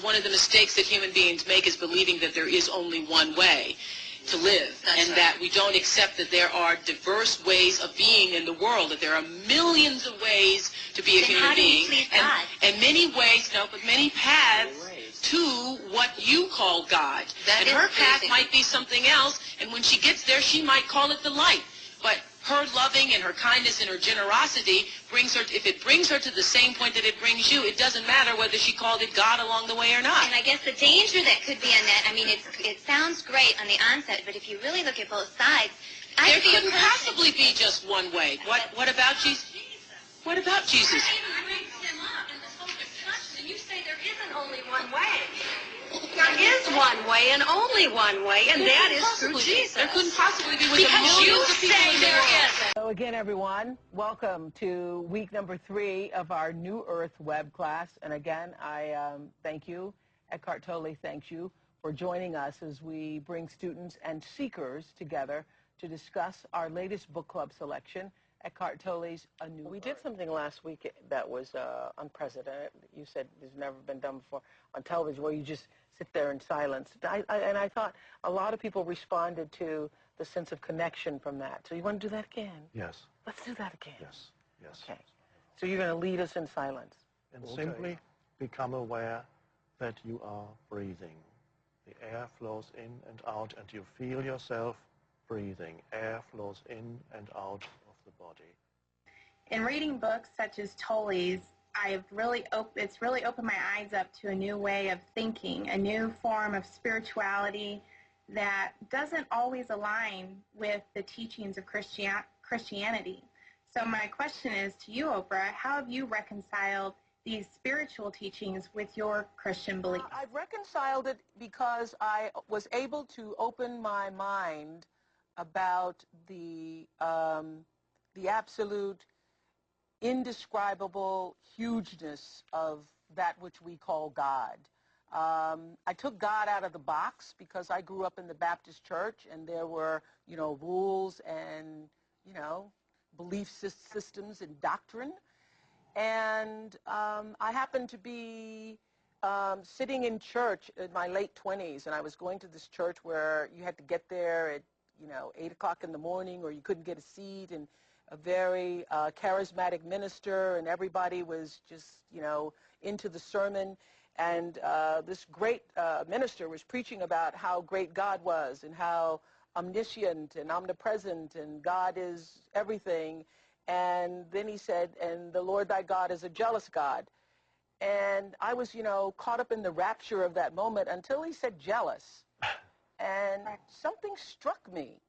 One of the mistakes that human beings make is believing that there is only one way to live, and that we don't accept that there are diverse ways of being in the world, that there are millions of ways to be a human being, and many ways, but many paths to what you call God. And her path might be something else, and when she gets there, she might call it the light. But her loving and her kindness and her generosity brings her, if it brings her to the same point that it brings you, it doesn't matter whether she called it God along the way or not. And I guess the danger that could be in that, I mean, it sounds great on the onset, but if you really look at both sides, there couldn't possibly be just one way. What about Jesus? What about Jesus? You say there isn't only one way. There is one way and only one way, and that is through Jesus. There couldn't possibly be with the millions of people in the world. So again, everyone, welcome to week number 3 of our New Earth web class. And again, I thank you. Eckhart Tolle thanks you for joining us as we bring students and seekers together to discuss our latest book club selection, Eckhart Tolle's A New Earth. We did something last week that was unprecedented. You said it's never been done before on television, where you just sit there in silence. And I thought a lot of people responded to the sense of connection from that. So you want to do that again? Yes. Let's do that again. Yes. Yes. Okay. So you're going to lead us in silence. And simply become aware that you are breathing. The air flows in and out, and you feel yourself breathing. Air flows in and out of the body. In reading books such as Tolle's, it's really opened my eyes up to a new way of thinking, a new form of spirituality that doesn't always align with the teachings of Christianity. So my question is to you, Oprah, how have you reconciled these spiritual teachings with your Christian beliefs? I've reconciled it because I was able to open my mind about the absolute indescribable hugeness of that which we call God. I took God out of the box because I grew up in the Baptist church, and there were, rules and, belief systems and doctrine. And I happened to be sitting in church in my late 20s, and I was going to this church where you had to get there at 8 o'clock in the morning, or you couldn't get a seat, and a very charismatic minister, and everybody was just, into the sermon. And this great minister was preaching about how great God was and how omniscient and omnipresent and God is everything. And then he said, and the Lord thy God is a jealous God. And I was, caught up in the rapture of that moment until he said jealous. And something struck me.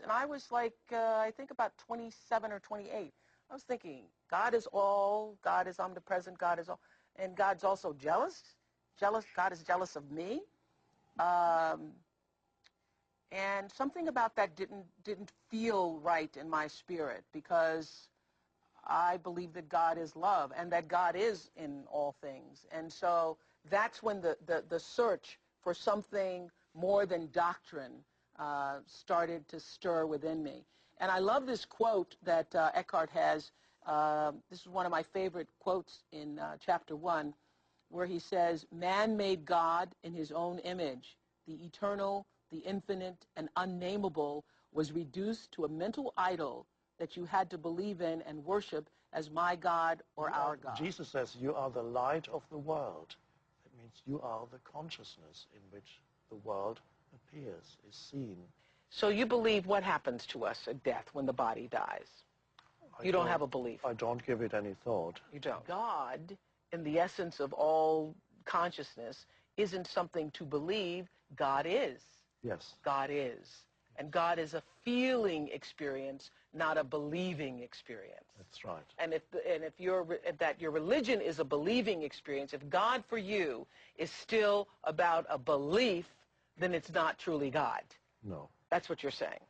And I was like, I think about 27 or 28. I was thinking, God is all, God is omnipresent, God is all, and God's also jealous. God is jealous of me. And something about that didn't feel right in my spirit, because I believe that God is love and that God is in all things. And so that's when the search for something more than doctrine started to stir within me. And I love this quote that Eckhart has. This is one of my favorite quotes in chapter 1, where he says, "Man made God in his own image. The eternal, the infinite, and unnameable was reduced to a mental idol that you had to believe in and worship as my God or our God." Jesus says, you are the light of the world. It means you are the consciousness in which the world appears, is seen. So you believe what happens to us at death when the body dies? You don't have a belief. I don't give it any thought. You don't. God, in the essence of all consciousness, isn't something to believe. God is. Yes. God is. And God is a feeling experience, not a believing experience. That's right. And if your religion is a believing experience, if God for you is still about a belief, then it's not truly God. No. That's what you're saying.